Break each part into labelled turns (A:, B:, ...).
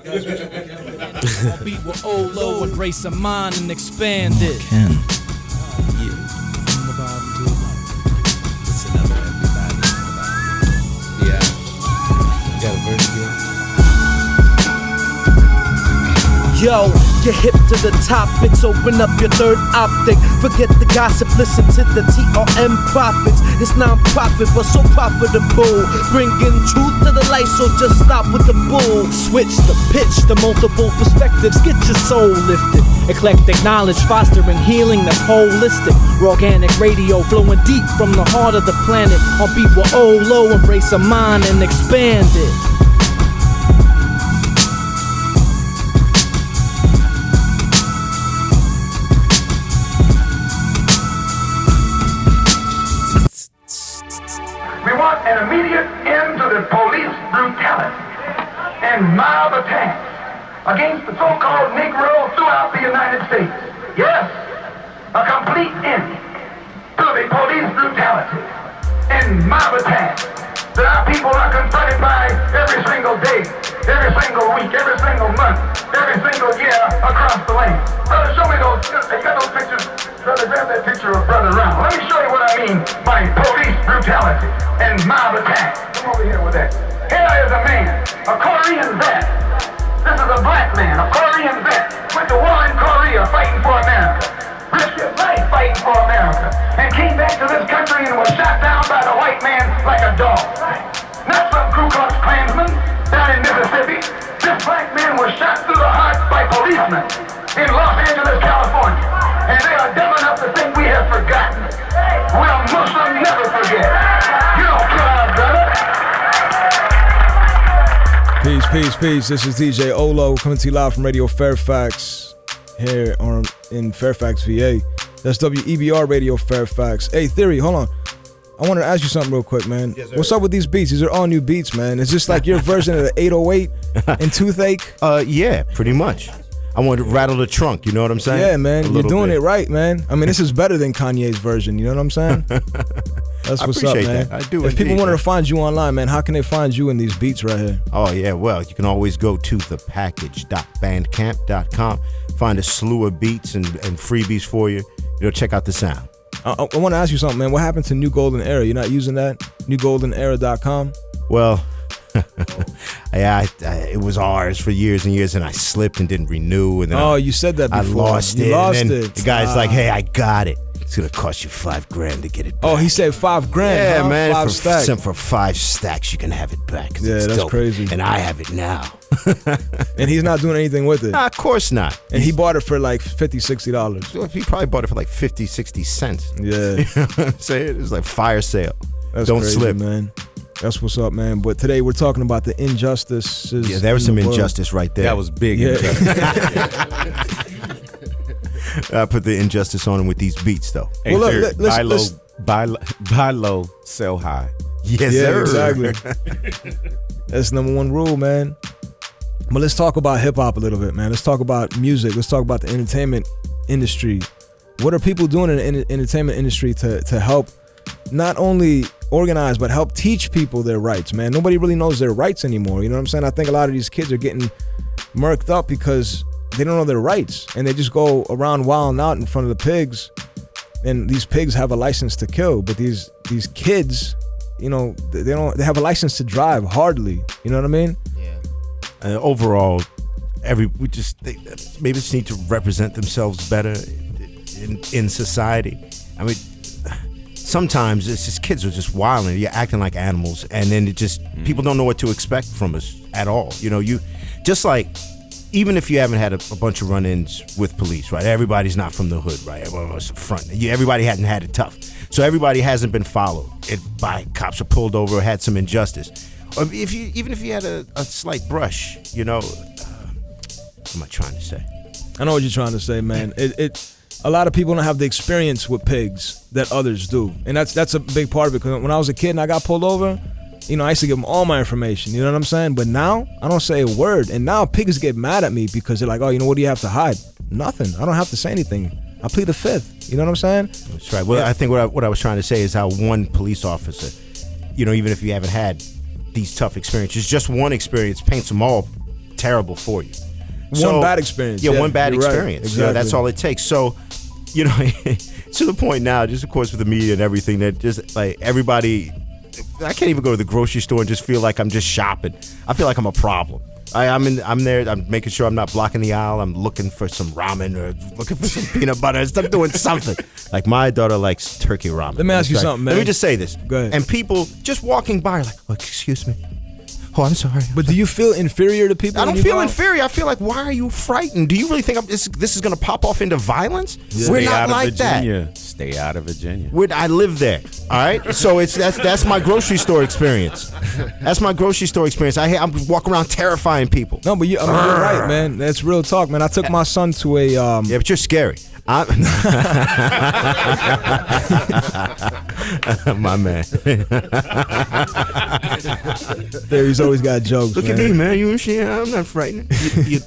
A: Beat with OHLOW, embrace a mind and expand it.
B: Ken.
C: Yo, get hip to the topics, open up your third optic. Forget the gossip, listen to the TRM prophets. It's non-profit, but so profitable. Bringing truth to the light, so just stop with the bull. Switch the pitch, the multiple perspectives, get your soul lifted. Eclectic knowledge, fostering healing that's holistic. Organic radio flowing deep from the heart of the planet. On beat with OHLOW, embrace a mind and expand it.
D: An immediate end to the police brutality and mob attacks against the so-called Negro throughout the United States. Yes, a complete end to the police brutality and mob attacks that our people are confronted by every single day, every single week, every single month, every single year across the land. Brother, show me those, you got those pictures? Brother, grab that picture of Brother Ronald. Let me show you what I mean by police brutality and mob attack. Come over here with that. Here is a man, a Korean vet. This is a black man, a Korean vet. Went to war in Korea fighting for America. Risked his life fighting for America. And came back to this country and was shot down by the white man like a dog. Not some Ku Klux Klansman down in Mississippi. This black man was shot through the heart by policemen in Los Angeles, California. And they are dumb enough to think we have forgotten. Well, Muslims never forget. You don't kill our brother.
E: Peace, peace, peace. This is djOHLOW coming to you live from Radio Fairfax here in Fairfax, VA. That's WEBR Radio Fairfax. Hey, Theory, hold on. I wanted to ask you something real quick, man.
F: Yes,
E: what's up with these beats? These are all new beats, man. Is this like your version of the 808 and Toothache?
F: Yeah, pretty much. I want to rattle the trunk, you know what I'm saying?
E: Yeah, man. You're doing it right, man. I mean, this is better than Kanye's version, you know what I'm saying? That's what's up, man.
F: That. I do.
E: If people wanted to find you online, man, how can they find you in these beats right here?
F: Oh, yeah, well, you can always go to thepackage.bandcamp.com, find a slew of beats and freebies for you. You know, check out the sound.
E: I want to ask you something, man. What happened to New Golden Era? You're not using that? NewGoldenEra.com?
F: Well, it was ours for years and years, and I slipped and didn't renew. And then
E: you said that before.
F: I lost it.
E: You lost
F: and
E: it.
F: The guy's like, "Hey, I got it. It's gonna cost you $5,000 to get it back."
E: Oh, he said $5,000.
F: Yeah,
E: huh?
F: man.
E: 5 stacks.
F: For 5 stacks, you can have it back.
E: Yeah,
F: it's
E: that's
F: dope.
E: crazy.
F: And I have it now.
E: And he's not doing anything with it.
F: Nah, of course not.
E: And he bought it for like $50, $60.
F: He probably bought it for like 50, 60 cents.
E: Yeah.
F: You know what I'm saying? It was like fire sale.
E: That's
F: Don't
E: crazy,
F: slip,
E: man. That's what's up, man. But today we're talking about the injustices.
F: Yeah, there was some injustice right there.
B: That was big injustice.
F: I put the injustice on him with these beats, though.
B: Hey,
E: well,
B: look,
E: let's
B: buy low, sell high.
F: Yes,
E: yeah,
F: sir.
E: Exactly. That's #1 rule, man. But let's talk about hip hop a little bit, man. Let's talk about music. Let's talk about the entertainment industry. What are people doing in the entertainment industry to help not only organize but help teach people their rights, man? Nobody really knows their rights anymore. You know what I'm saying? I think a lot of these kids are getting murked up because they don't know their rights, and they just go around wilding out in front of the pigs. And these pigs have a license to kill, but these kids, you know, they have a license to drive hardly. You know what I mean?
F: Yeah. Overall, maybe just need to represent themselves better in society. I mean, sometimes it's just kids are just wilding. You're acting like animals, and then people don't know what to expect from us at all. You know, even if you haven't had a bunch of run-ins with police, right? Everybody's not from the hood, right? Everyone's front. Everybody hadn't had it tough. So everybody hasn't been followed by cops or pulled over or had some injustice. Or even if you had a slight brush, you know, what am I trying to say?
E: I know what you're trying to say, man. A lot of people don't have the experience with pigs that others do. And that's a big part of it. Because when I was a kid and I got pulled over, you know, I used to give them all my information, you know what I'm saying? But now, I don't say a word. And now pigs get mad at me because they're like, oh, you know, what do you have to hide? Nothing. I don't have to say anything. I plead the fifth. You know what I'm saying?
F: That's right. Well, yeah. I think what I was trying to say is how one police officer, you know, even if you haven't had these tough experiences, just one experience paints them all terrible for you.
E: One bad experience.
F: Yeah, one bad
E: you're right.
F: experience.
E: Exactly.
F: Yeah, that's all it takes. So, you know, to the point now, just of course with the media and everything, that just like everybody, I can't even go to the grocery store and just feel like I'm just shopping. I feel like I'm a problem. I'm there. I'm making sure I'm not blocking the aisle. I'm looking for some ramen or looking for some peanut butter. I'm doing something. Like my daughter likes turkey ramen.
E: Let me ask you something, man.
F: Let me just say this.
E: Go ahead.
F: And people just walking by are like, oh, excuse me. Oh, I'm sorry.
E: But do you feel inferior to people?
F: I don't feel inferior. I feel like, why are you frightened? Do you really think this is going to pop off into violence?
B: Yeah.
F: We're
B: Stay
F: not
B: out of
F: like
B: Virginia.
F: that.
B: Stay out of Virginia.
F: I live there. All right. So that's my grocery store experience. That's my grocery store experience. I'm walking around terrifying people.
E: No, but you're right, man. That's real talk, man. I took my son to a
F: Yeah, but you're scary. My man.
E: He's always got jokes.
F: Look
E: man.
F: at me, man. I'm not frightened.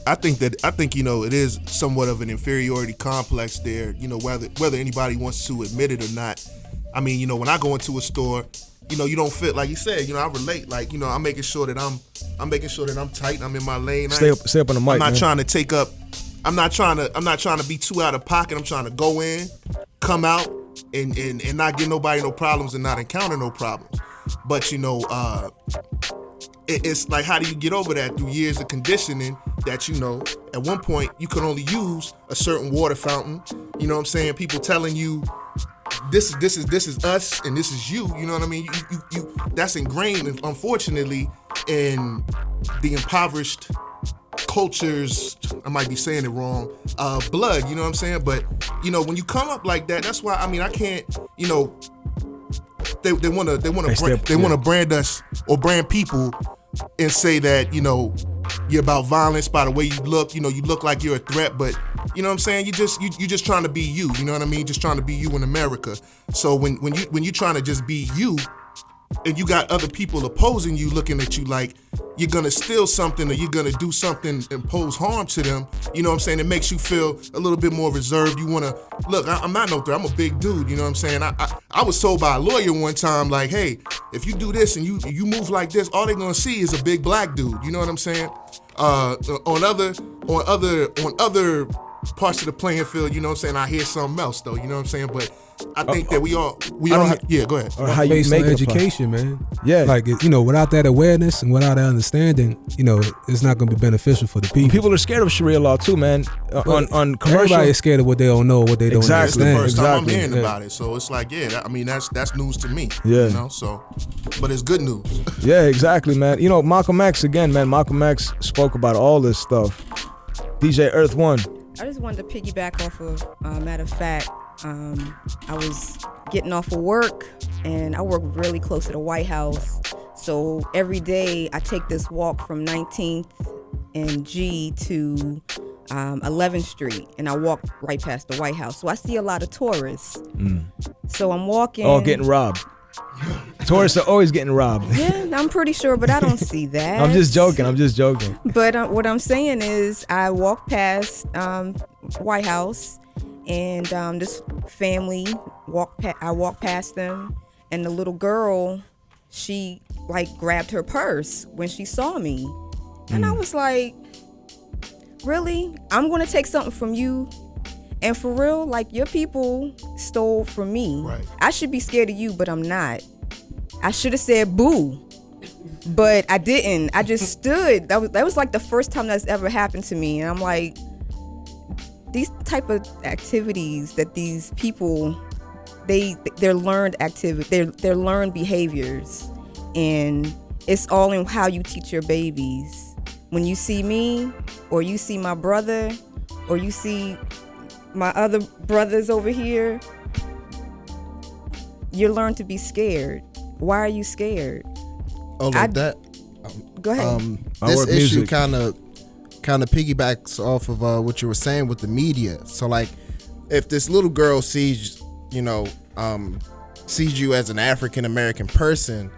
G: I think you know, it is somewhat of an inferiority complex there. You know, whether anybody wants to admit it or not. I mean, you know, when I go into a store, you know, you don't fit, like you said. You know, I relate. Like, you know, I'm making sure that I'm making sure that I'm tight. I'm in my lane.
E: Stay up on the mic.
G: I'm not
E: man.
G: trying to take up. I'm not trying to be too out of pocket. I'm trying to go in, come out, and not give nobody no problems and not encounter no problems. But you know, it's like, how do you get over that? Through years of conditioning that, you know, at one point you could only use a certain water fountain. You know what I'm saying? People telling you this is us and this is you. You know what I mean? You that's ingrained, unfortunately, in the impoverished cultures, I might be saying it wrong, blood, you know what I'm saying? But, you know, when you come up like that, that's why, I mean, I can't, you know, they want to brand us or brand people and say that, you know, you're about violence by the way you look. You know, you look like you're a threat, but you know what I'm saying? You just trying to be you know what I mean? Just trying to be you in America. So when you're trying to just be you, and you got other people opposing you, looking at you like you're gonna steal something or you're gonna do something and pose harm to them, you know what I'm saying? It makes you feel a little bit more reserved. You wanna, look, I'm not no threat, I'm a big dude, you know what I'm saying? I was told by a lawyer one time, like, hey, if you do this and you move like this, all they're gonna see is a big black dude, you know what I'm saying? On other parts of the playing field, you know what I'm saying, I hear something else though, you know what I'm saying? But I think that we all yeah, go ahead.
E: Or how you
H: based
E: make
H: on
E: it
H: education, man.
E: Yeah.
H: Like, you know, without that awareness and without that understanding, you know, it's not going to be beneficial for the people.
E: People are scared of Sharia law too, man. On commercial,
H: everybody is scared of what they don't know, what they don't
G: That's the
H: understand.
G: first time I'm
E: Exactly.
G: hearing about it, so it's like, yeah, I mean, that's news to me.
E: Yeah.
G: You know, so, but it's good news.
E: Yeah, exactly, man. You know, Malcolm X again, man. Malcolm X spoke about all this stuff. DJ Earth One.
I: I just wanted to piggyback off of Matta Fact. I was getting off of work, and I work really close to the White House. So every day I take this walk from 19th and G to 11th Street, and I walk right past the White House. So I see a lot of tourists. So I'm walking.
E: Oh, getting robbed. Tourists are always getting robbed.
I: Yeah, I'm pretty sure, but I don't see that.
E: I'm just joking.
I: But what I'm saying is, I walked past White House, and this family I walked past them, and the little girl, she like grabbed her purse when she saw me, and I was like, really? I'm gonna take something from you? And for real, like, your people stole from me.
G: Right.
I: I should be scared of you, but I'm not. I should have said boo, but I didn't. I just stood. That was like the first time that's ever happened to me. And I'm like, these type of activities that these people, they're learned activity, they're learned behaviors, and it's all in how you teach your babies. When you see me, or you see my brother, or you see my other brothers over here, you learn to be scared. Why are you scared?
J: Oh, like that.
I: Go ahead.
J: This issue
E: IWorkMusic.
J: kind of piggybacks off of what you were saying with the media. So, like, if this little girl sees you as an African American person,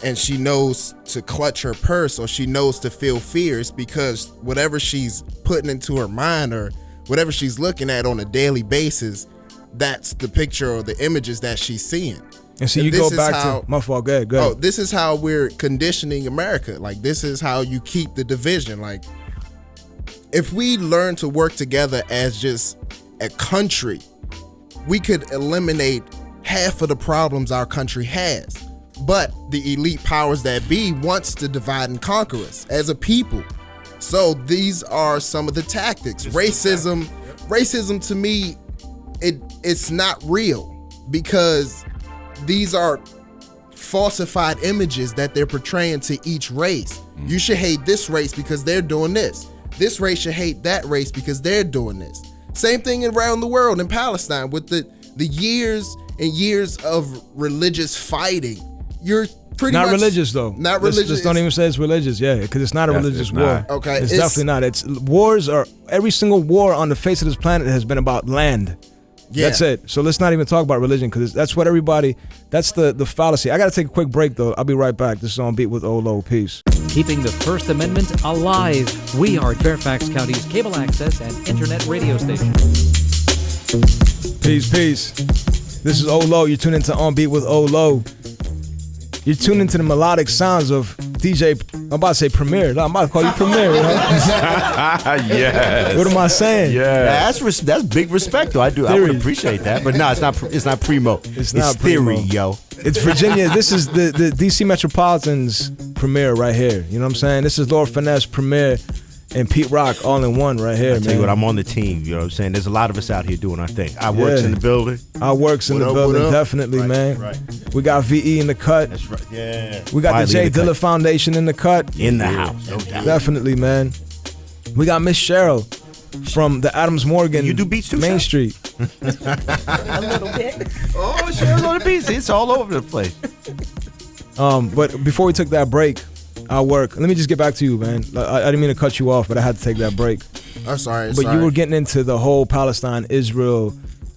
J: and she knows to clutch her purse, or she knows to feel fears, because whatever she's putting into her mind, or whatever she's looking at on a daily basis, that's the picture or the images that she's seeing.
E: And so you go back to my fault. Go ahead.
J: Oh, this is how we're conditioning America. Like, this is how you keep the division. Like, if we learn to work together as just a country, we could eliminate half of the problems our country has. But the elite powers that be wants to divide and conquer us as a people. So these are some of the tactics. Racism to me, it's not real, because these are falsified images that they're portraying to each race. You should hate this race because they're doing this. This race should hate that race because they're doing this. Same thing around the world in Palestine with the years and years of religious fighting. You're pretty
E: not
J: much
E: religious though.
J: Not religious.
E: Just don't even say it's religious, yeah, because it's not a religious war.
B: not.
J: Okay,
E: it's definitely not. It's wars are every single war on the face of this planet has been about land.
J: Yeah.
E: That's it. So let's not even talk about religion, because that's what everybody. That's the fallacy. I gotta take a quick break though. I'll be right back. This is On Beat with OHLOW. Peace.
K: Keeping the First Amendment alive. We are Fairfax County's cable access and internet radio station.
E: Peace. This is OHLOW. You're tuned into On Beat with OHLOW. You're tuned into the melodic sounds of DJ. I'm about to say Premier. I'm about to call you Premier. You know?
F: Yes.
E: What am I saying?
F: Yeah. That's big respect though. I would appreciate that. But no, it's not Primo.
E: It's not
F: Theory,
E: Primo.
F: yo.
E: It's Virginia. This is the DC Metropolitan's Premier right here. You know what I'm saying? This is Lord Finesse Premier and Pete Rock all in one right here,
F: I tell
E: man.
F: you what, I'm on the team. You know what I'm saying? There's a lot of us out here doing our thing. IWork's in the building.
E: IWork's in the building, definitely, man.
F: Right.
E: We got VE in the cut.
F: That's right. Yeah.
E: We got
F: Wiley
E: the J
F: in the
E: Dilla
F: cut.
E: Foundation in the cut.
F: In the house. No doubt.
E: Definitely, man. We got Miss Cheryl from the Adams Morgan
F: You do beats too,
E: Main
F: Cheryl?
E: Street.
I: A little bit.
F: Oh, Cheryl's on the beats. It's all over the place.
E: But before we took that break, IWork. Let me just get back to you, man. I didn't mean to cut you off, but I had to take that break.
J: I'm sorry.
E: But you were getting into the whole Palestine-Israel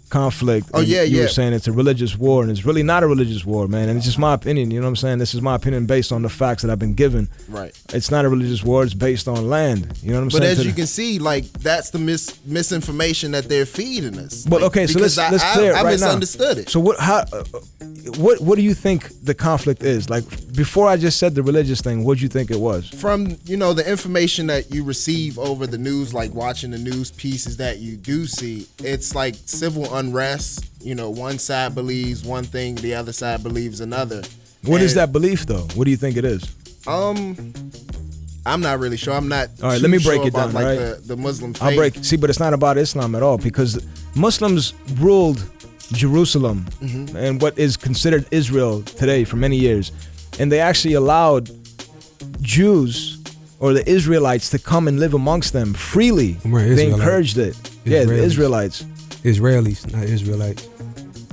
E: conflict.
J: Oh,
E: and
J: yeah,
E: You
J: yeah.
E: were saying it's a religious war, and it's really not a religious war, man. And it's just my opinion, you know what I'm saying? This is my opinion based on the facts that I've been given.
J: Right.
E: It's not a religious war. It's based on land. You know what I'm saying?
J: But as you can see, like, that's the misinformation that they're feeding us.
E: But
J: Like,
E: okay, so
J: because
E: let's clear it
J: I
E: right
J: misunderstood
E: now.
J: it.
E: So what do you think the conflict is? Like, before I just said the religious thing, what do you think it was?
J: From, the information that you receive over the news, like watching the news pieces that you do see, it's like civil unrest. One side believes one thing, the other side believes another.
E: What is that belief, though? What do you think it is?
J: I'm not really sure. I'm not.
E: All right,
J: too
E: let me
J: sure
E: break it
J: about,
E: down,
J: like,
E: right?
J: the Muslim faith.
E: I'll break. See, but it's not about Islam at all, because Muslims ruled Jerusalem and what is considered Israel today for many years, and they actually allowed Jews or the Israelites to come and live amongst them freely.
H: Right,
E: They
H: Israelites.
E: encouraged it. Yeah, the Israelites.
H: Israelis, not Israelites.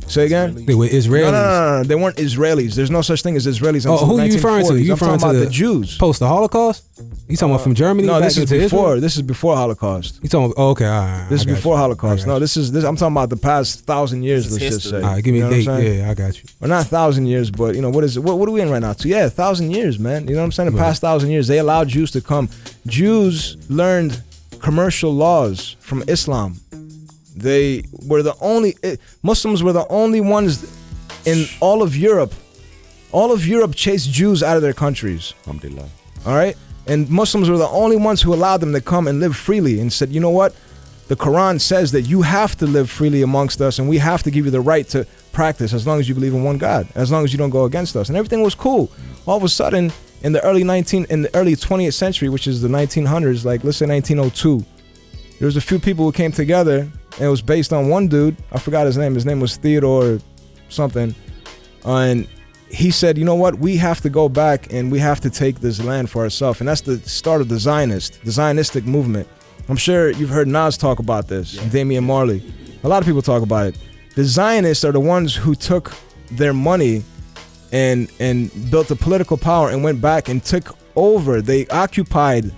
E: Say again?
H: They were Israelis.
E: No. They weren't Israelis. There's no such thing as Israelis until
H: Who are you referring to?
E: 1940s.
H: You
E: I'm talking
H: referring to
E: about
H: the
E: the Jews.
H: Post the Holocaust? You talking about from Germany?
E: No,
H: back
E: this is
H: into
E: before.
H: Israel?
E: This is before Holocaust.
H: You talking? Oh, okay, all right.
E: This is
H: I got
E: before
H: you.
E: Holocaust.
H: I got
E: No,
H: you.
E: this is. I'm talking about the past 1,000 years.
J: This is
E: Let's just
J: history.
E: say.
H: All right, give me
E: You
H: a
E: know
H: date.
E: what I'm saying?
H: Yeah, I got you.
E: Well, not 1,000 years, but what is it? What are we in right now? So yeah, 1,000 years, man. You know what I'm saying? The
H: Right.
E: past 1,000 years, they allowed Jews to come. Jews learned commercial laws from Islam. They were the only Muslims were the only ones in all of Europe. All of Europe chased Jews out of their countries.
B: Alhamdulillah.
E: All right? And Muslims were the only ones who allowed them to come and live freely and said, you know what? The Quran says that you have to live freely amongst us, and we have to give you the right to practice as long as you believe in one God, as long as you don't go against us. And everything was cool. All of a sudden, in the early 20th century, which is the 1900s, like let's say 1902, there was a few people who came together, and it was based on one dude. I forgot his name. His name was Theodore something. And he said, you know what? We have to go back and we have to take this land for ourselves. And that's the start of the Zionistic movement. I'm sure you've heard Nas talk about this, Damian Marley. A lot of people talk about it. The Zionists are the ones who took their money and built a political power and went back and took over. They occupied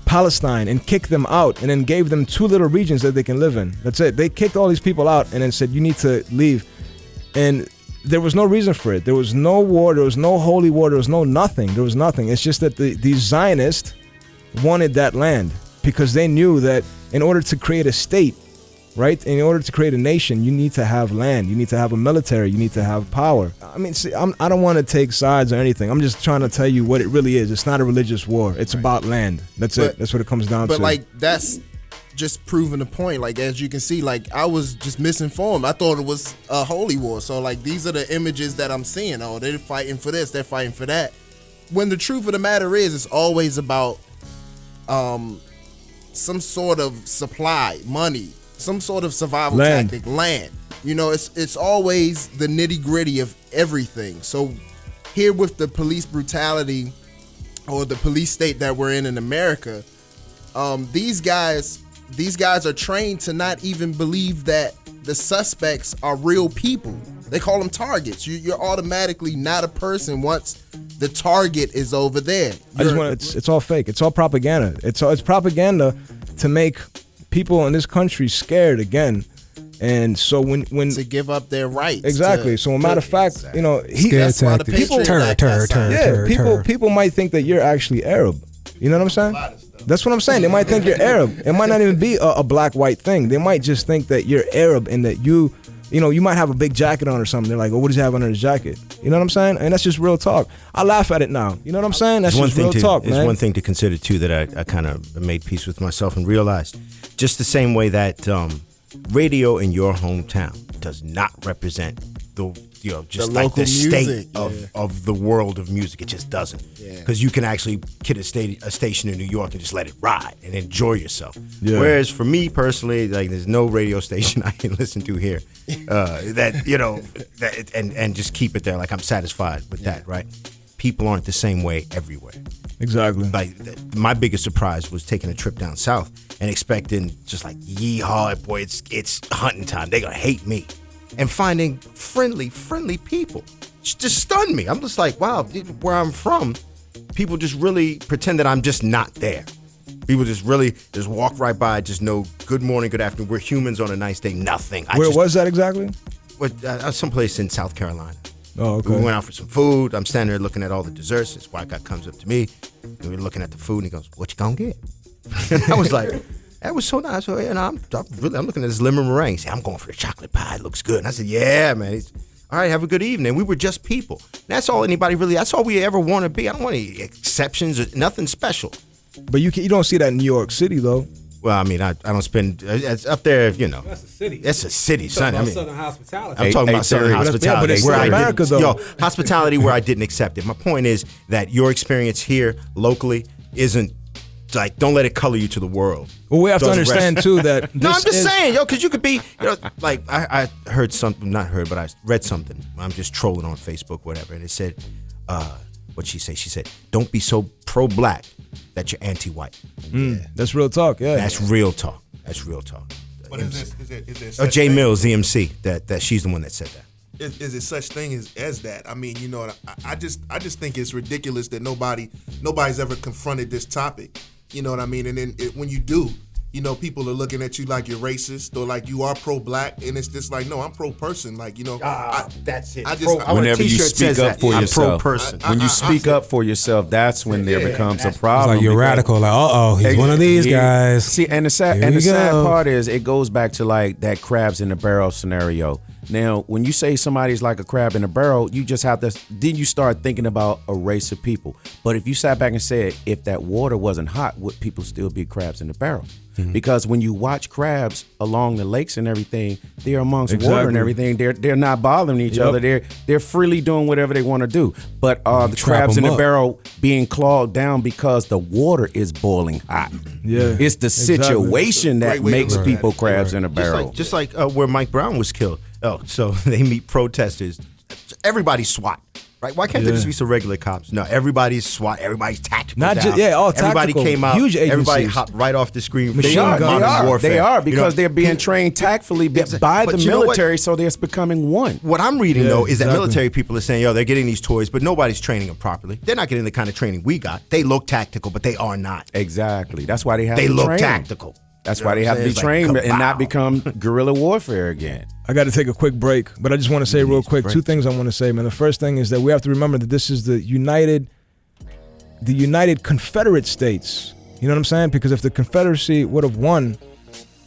E: Palestine and kicked them out and then gave them 2 little regions that they can live in. That's it. They kicked all these people out and then said, you need to leave. And there was no reason for it. There was no war. There was no holy war. There was no nothing. There was nothing. It's just that these Zionists wanted that land because they knew that in order to create a state, right? In order to create a nation, you need to have land. You need to have a military. You need to have power. I mean, see, I don't want to take sides or anything. I'm just trying to tell you what it really is. It's not a religious war. It's about land. That's it. That's what it comes down to.
J: But like that's just proving the point. Like, as you can see, like, I was just misinformed. I thought it was a holy war. So, like, these are the images that I'm seeing. Oh, they're fighting for this, they're fighting for that. When the truth of the matter is, it's always about some sort of supply, money, some sort of survival tactic, land. You know, it's always the nitty gritty of everything. So here with the police brutality or the police state that we're in America, these guys are trained to not even believe that the suspects are real people. They call them targets. You're automatically not a person once the target is over there.
E: It's all fake. It's all propaganda. It's propaganda to make people in this country scared again. And so when
J: to give up their rights.
E: Exactly. So a matter of fact, you know,
H: that's why the
E: people might think that you're actually Arab. You know what I'm saying? That's what I'm saying. They might think you're Arab. It might not even be a black-white thing. They might just think that you're Arab and that you might have a big jacket on or something. They're like, oh, what does he have under his jacket? You know what I'm saying? And that's just real talk. I laugh at it now. You know what I'm saying? That's just real talk, man.
F: There's one thing to consider, too, that I kind of made peace with myself and realized. Just the same way that radio in your hometown does not represent the state of the world of music. It just doesn't. Because you can actually get a station in New York and just let it ride and enjoy yourself. Yeah. Whereas for me personally, like, there's no radio station I can listen to here and just keep it there. Like, I'm satisfied with that, right? People aren't the same way everywhere.
E: Exactly.
F: Like, my biggest surprise was taking a trip down south and expecting just like, yeehaw, boy, it's hunting time. They're gonna hate me. And finding friendly people just stunned me. I'm just like, wow, where I'm from, people just really pretend that I'm just not there. People just really just walk right by, just know good morning, good afternoon. We're humans on a nice day. Nothing.
E: Where was that exactly?
F: Someplace in South Carolina.
E: Oh, okay.
F: We went out for some food. I'm standing there looking at all the desserts. This white guy comes up to me. And we're looking at the food, and he goes, "What you gonna get?" And I was like, that was so nice. So, and I'm looking at this lemon meringue. Say, I'm going for the chocolate pie. It looks good. And I said, yeah, man. All right, have a good evening. We were just people. That's all that's all we ever want to be. I don't want any exceptions or nothing special.
E: But you don't see that in New York City, though.
F: Well, I mean, I don't spend. It's up there, you know.
H: That's a city.
F: It's a city, son.
H: I mean, Southern hospitality.
F: I'm talking about Southern hospitality.
E: Where America, though.
F: Hospitality where I didn't accept it. My point is that your experience here locally isn't. Like, don't let it color you to the world.
E: Well, we have to understand too that
F: no, I'm just saying, because you could be, like I heard something, not heard, but I read something. I'm just trolling on Facebook, whatever, and it said, what'd she say? She said, don't be so pro-black that you're anti-white.
E: That's real talk. Yeah,
F: that's real talk. That's real talk.
G: But is there
F: Jay Mills, the MC, that she's the one that said that.
G: Is it such thing as that? I mean, I just think it's ridiculous that nobody's ever confronted this topic. You know what I mean? And then when you do, people are looking at you like you're racist or like you are pro-black, and it's just like, no, I'm pro-person. Like,
F: that's it.
B: Whenever you speak up for yourself,
F: pro-person.
B: When you speak up for yourself, that's when there becomes a problem.
H: Like, you're radical. Like, he's one of these guys.
B: See, and the sad part is, it goes back to like that crabs in the barrel scenario. Now, when you say somebody's like a crab in a barrel, you just have to, then you start thinking about a race of people. But if you sat back and said, if that water wasn't hot, would people still be crabs in the barrel? Mm-hmm. Because when you watch crabs along the lakes and everything, they're amongst water and everything. They're not bothering each other. They're freely doing whatever they want to do. But are the crabs in the barrel being clogged down because the water is boiling hot?
E: Yeah,
B: it's the situation that makes people crabs in a barrel.
F: Just like where Mike Brown was killed. Oh, so they meet protesters. Everybody's SWAT, right? Why can't there just be some regular cops? No, everybody's SWAT. Everybody's tactical.
E: Not just all tactical.
F: Everybody came out.
E: Huge agencies.
F: Everybody hopped right off the screen.
B: They are because they're being trained tactfully by the military, so they're becoming one.
F: What I'm reading though is that military people are saying, they're getting these toys, but nobody's training them properly. They're not getting the kind of training we got. They look tactical, but they are not.
B: Exactly. That's why they have to
F: look
B: train.
F: Tactical.
B: That's why they have to be trained and not become guerrilla warfare again.
E: I got to take a quick break, but I just want to say real quick, two things I want to say, man. The first thing is that we have to remember that this is the United Confederate States. You know what I'm saying? Because if the Confederacy would have won,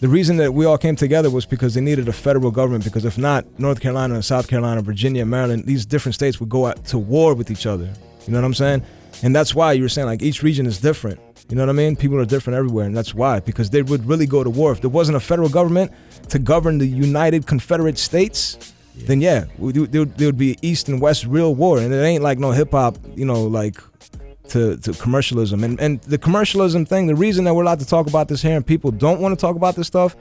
E: the reason that we all came together was because they needed a federal government. Because if not, North Carolina, South Carolina, Virginia, Maryland, these different states would go out to war with each other. You know what I'm saying? And that's why you were saying like each region is different. You know what I mean? People are different everywhere, and that's why. Because they would really go to war. If there wasn't a federal government to govern the United Confederate States, then there would be East and West real war. And it ain't like no hip hop, like to commercialism. And the commercialism thing, the reason that we're allowed to talk about this here and people don't want to talk about this stuff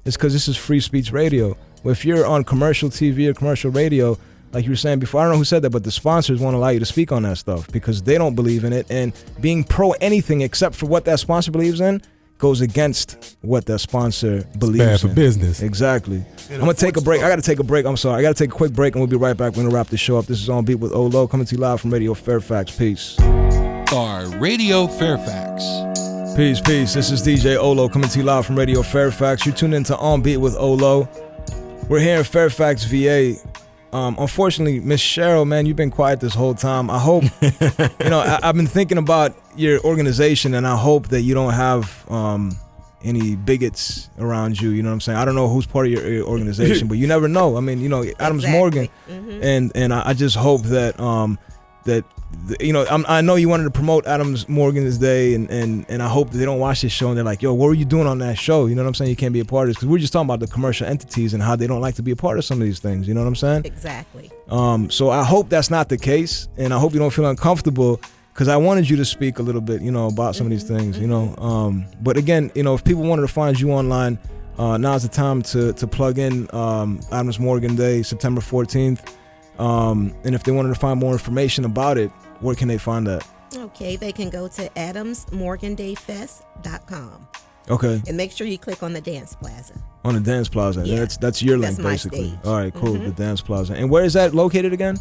E: is because this is free speech radio. If you're on commercial TV or commercial radio, like you were saying before, I don't know who said that, but the sponsors won't allow you to speak on that stuff because they don't believe in it. And being pro anything except for what that sponsor believes in goes against what that sponsor believes in.
H: Bad for business.
E: Exactly. I'm going to take a break. I got to take a break. I'm sorry. I got to take a quick break, and we'll be right back. We're going to wrap this show up. This is On Beat with OHLOW, coming to you live from Radio Fairfax. Peace.
L: Radio Fairfax.
E: Peace. This is djOHLOW coming to you live from Radio Fairfax. You're tuned into On Beat with OHLOW. We're here in Fairfax, VA. Unfortunately, Miss Cheryl, man, you've been quiet this whole time. I hope, I've been thinking about your organization, and I hope that you don't have any bigots around you. You know what I'm saying? I don't know who's part of your organization, but you never know. I mean, Adams Morgan, and I just hope that I know you wanted to promote Adams Morgan's Day, and I hope that they don't watch this show and they're like, yo, what were you doing on that show? You know what I'm saying? You can't be a part of this, because we're just talking about the commercial entities and how they don't like to be a part of some of these things. You know what I'm saying?
M: Exactly.
E: So I hope that's not the case, and I hope you don't feel uncomfortable, because I wanted you to speak a little bit, about some of these things, But again, if people wanted to find you online, now's the time to plug in Adams Morgan Day, September 14th. And if they wanted to find more information about it, where can they find that?
M: Okay, they can go to adamsmorgandayfest.com.
E: Okay.
M: And make sure you click on the Dance Plaza.
E: On the Dance Plaza.
M: Yeah.
E: That's your link,
M: That's my
E: basically.
M: stage.
E: All right, cool. The Dance Plaza. And where is that located again?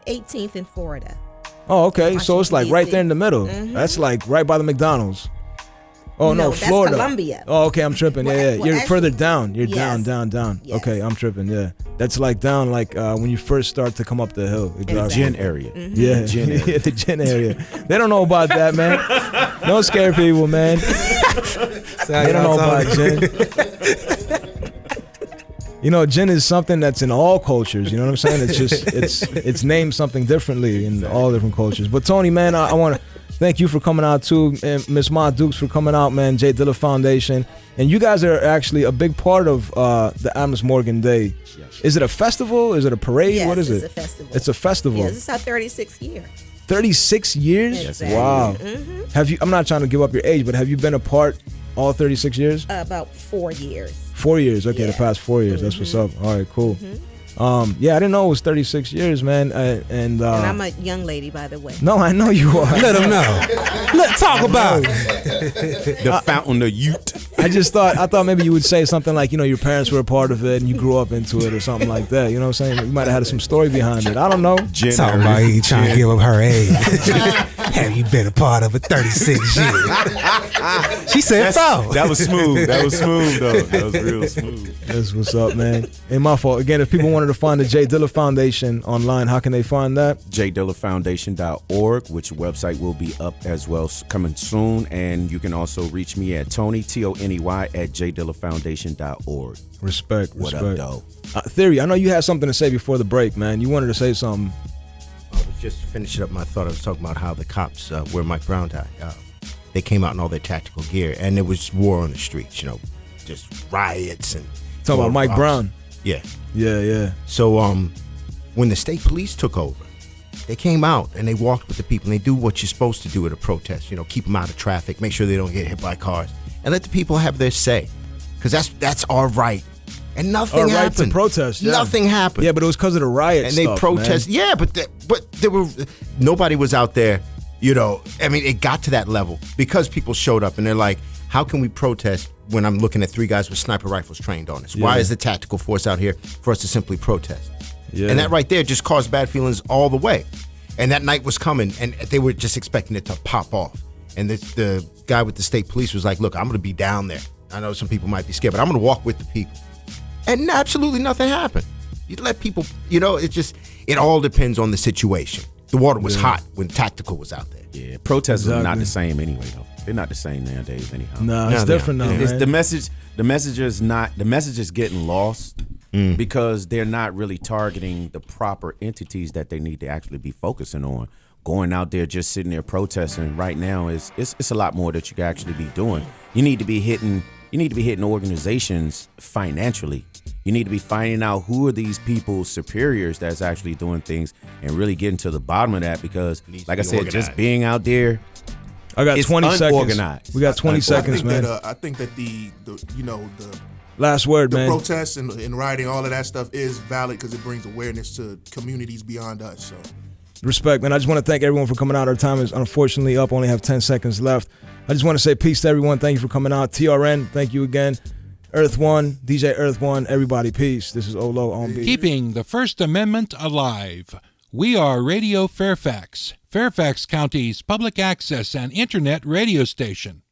M: 18th in Florida.
E: Oh, okay.
M: Washington,
E: So it's like right there in the middle.
M: Mhm.
E: That's like right by the McDonald's. Oh, no,
M: that's
E: Florida.
M: Columbia.
E: Oh, okay, I'm tripping. Yeah. You're
M: actually,
E: further down. You're
M: yes.
E: down.
M: Yes.
E: Okay, I'm tripping, yeah. That's like down when you first start to come up the hill.
B: The gin area.
E: Yeah,
B: Gin area.
E: yeah, the gin area. They don't know about that, man. Don't scare people, man. They don't know about gin. Gin is something that's in all cultures. You know what I'm saying? It's just it's named something differently in all different cultures. But Toney, man, I want to thank you for coming out too, and Miss Ma Dukes for coming out, man. J Dilla Foundation, and you guys are actually a big part of the Adams Morgan Day. Yes. Is it a festival? Is it a parade?
M: Yes,
E: what is
M: it's
E: it?
M: a festival.
E: It's a festival.
M: Yes, it's our 36th year.
E: 36 years?
M: Exactly.
E: Wow.
M: Mm-hmm.
E: Have you? I'm not trying to give up your age, but have you been a part all 36 years?
M: About 4 years.
E: 4 years. Okay,
M: Yeah.
E: the past 4 years. That's what's up. All right, cool. I didn't know it was 36 years, man. And
M: I'm a young lady, by the way.
E: No, I know you are.
H: Let them know. Let's talk about it.
B: The fountain of youth.
E: I thought maybe you would say something like, your parents were a part of it and you grew up into it or something like that. You know what I'm saying? You might have had some story behind it. I don't know.
H: Talking about he trying to give up her age. Have you been a part of it 36 years? She said so.
B: That was smooth. That was smooth, though. That was real smooth.
E: That's what's up, man. Ain't my fault. Again, if people wanted to find the J Dilla Foundation online, how can they find that?
B: jdillafoundation.org, which website will be up as well coming soon. And you can also reach me at Toney, Toney, at jdillafoundation.org.
E: Respect.
B: What
E: respect.
B: up, though?
E: Theory, I know you had something to say before the break, man. You wanted to say something.
F: I was just finishing up my thought. I was talking about how the cops wear Mike Brown tie. They came out in all their tactical gear, and there was war on the streets, just riots and...
E: Talking about Mike Brown.
F: Yeah.
E: Yeah.
F: So when the state police took over, they came out and they walked with the people, and they do what you're supposed to do at a protest. Keep them out of traffic, make sure they don't get hit by cars, and let the people have their say, because that's our right. And nothing happened.
E: Right to protest. Yeah.
F: Nothing happened.
E: Yeah, but it was because of the riot
F: and
E: stuff,
F: they protest.
E: Man.
F: Yeah, but there were nobody was out there. I mean, it got to that level because people showed up and they're like, how can we protest when I'm looking at 3 guys with sniper rifles trained on us?
E: Yeah.
F: Why is the tactical force out here for us to simply protest?
E: Yeah.
F: And that right there just caused bad feelings all the way. And that night was coming, and they were just expecting it to pop off. And the guy with the state police was like, look, I'm going to be down there. I know some people might be scared, but I'm going to walk with the people. And absolutely nothing happened. You let people, it all depends on the situation. The water was hot when tactical was out there.
B: Yeah, protests are not the same anyway, though. They're not the same nowadays anyhow.
E: No, it's different now,
B: It's
E: man.
B: the message is getting lost because they're not really targeting the proper entities that they need to actually be focusing on. going out there just sitting there protesting right now is it's a lot more that you can actually be doing. You need to be hitting organizations financially. You need to be finding out who are these people's superiors that's actually doing things and really getting to the bottom of that, because like I said,
F: organized.
B: just being out there,
E: I got
B: it's
E: 20 seconds.
B: unorganized.
E: We got 20 seconds, man.
G: I think that the
E: last word,
G: the
E: man.
G: protests and rioting, all of that stuff is valid because it brings awareness to communities beyond us. So
E: Respect, man. I just want to thank everyone for coming out. Our time is unfortunately up. Only have 10 seconds left. I just want to say peace to everyone. Thank you for coming out. TRN, thank you again. Earth One, DJ Earth One, everybody, peace. This is OHLOW on beat.
L: Keeping the First Amendment alive. We are Radio Fairfax, Fairfax County's public access and internet radio station.